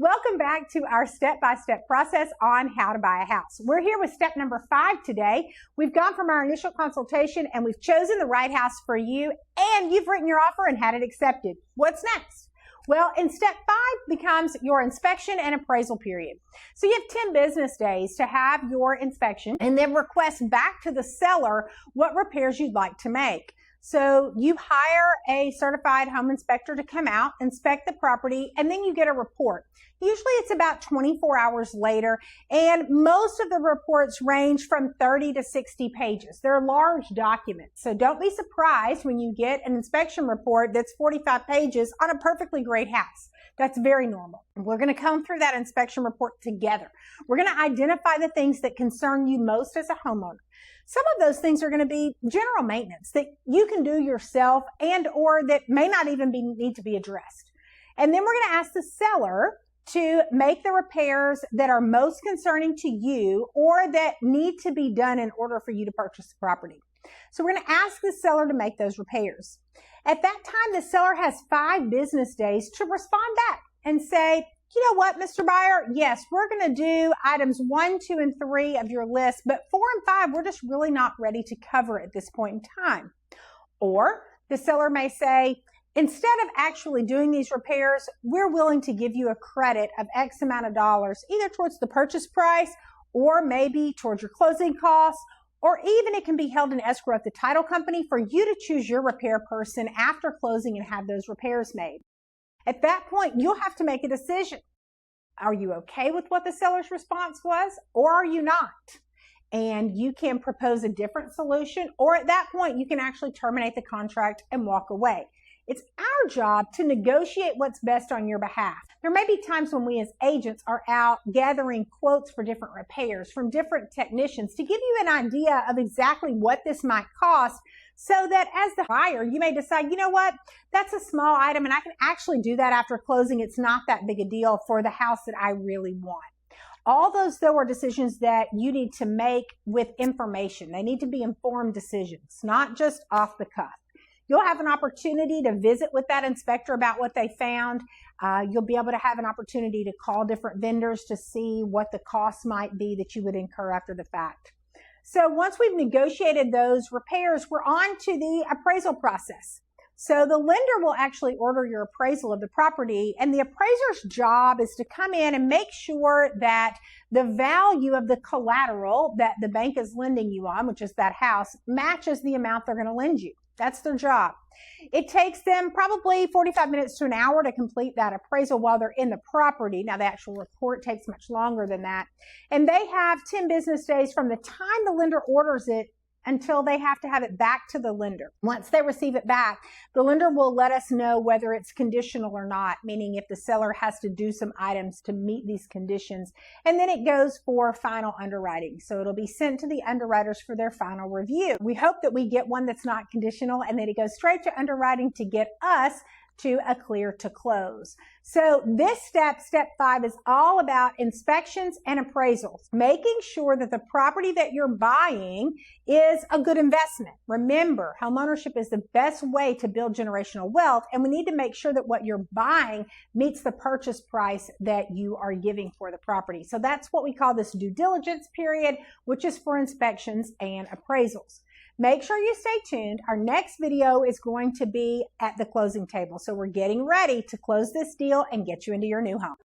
Welcome back to our step-by-step process on how to buy a house. We're here with step number 5 today. We've gone from our initial consultation and we've chosen the right house for you, and you've written your offer and had it accepted. What's next? Well, in step 5 becomes your inspection and appraisal period. So you have 10 business days to have your inspection and then request back to the seller what repairs you'd like to make. So you hire a certified home inspector to come out, inspect the property, and then you get a report. Usually it's about 24 hours later, and most of the reports range from 30 to 60 pages. They're large documents, so don't be surprised when you get an inspection report that's 45 pages on a perfectly great house. That's very normal. We're going to come through that inspection report together. We're going to identify the things that concern you most as a homeowner. Some of those things are going to be general maintenance that you can do yourself and or that may not even need to be addressed. And then we're going to ask the seller to make the repairs that are most concerning to you or that need to be done in order for you to purchase the property. So we're going to ask the seller to make those repairs. At that time, the seller has 5 business days to respond back and say, you know what, Mr. Buyer, yes, we're going to do items 1, 2, and 3 of your list, but 4 and 5, we're just really not ready to cover at this point in time. Or the seller may say, instead of actually doing these repairs, we're willing to give you a credit of X amount of dollars, either towards the purchase price or maybe towards your closing costs, or even it can be held in escrow at the title company for you to choose your repair person after closing and have those repairs made. At that point, you'll have to make a decision. Are you okay with what the seller's response was, or are you not? And you can propose a different solution, or at that point, you can actually terminate the contract and walk away. It's our job to negotiate what's best on your behalf. There may be times when we as agents are out gathering quotes for different repairs from different technicians to give you an idea of exactly what this might cost, so that as the buyer, you may decide, you know what, that's a small item and I can actually do that after closing. It's not that big a deal for the house that I really want. All those, though, are decisions that you need to make with information. They need to be informed decisions, not just off the cuff. You'll have an opportunity to visit with that inspector about what they found. You'll be able to have an opportunity to call different vendors to see what the costs might be that you would incur after the fact. So once we've negotiated those repairs, we're on to the appraisal process. So the lender will actually order your appraisal of the property, and the appraiser's job is to come in and make sure that the value of the collateral that the bank is lending you on, which is that house, matches the amount they're going to lend you. That's their job. It takes them probably 45 minutes to an hour to complete that appraisal while they're in the property. Now, the actual report takes much longer than that. And they have 10 business days from the time the lender orders it until they have to have it back to the lender. Once they receive it back, the lender will let us know whether it's conditional or not, meaning if the seller has to do some items to meet these conditions. And then it goes for final underwriting. So it'll be sent to the underwriters for their final review. We hope that we get one that's not conditional and that it goes straight to underwriting to get us to a clear to close. So this step 5, is all about inspections and appraisals, making sure that the property that you're buying is a good investment. Remember, homeownership is the best way to build generational wealth, and we need to make sure that what you're buying meets the purchase price that you are giving for the property. So that's what we call this due diligence period, which is for inspections and appraisals. Make sure you stay tuned. Our next video is going to be at the closing table. So we're getting ready to close this deal and get you into your new home.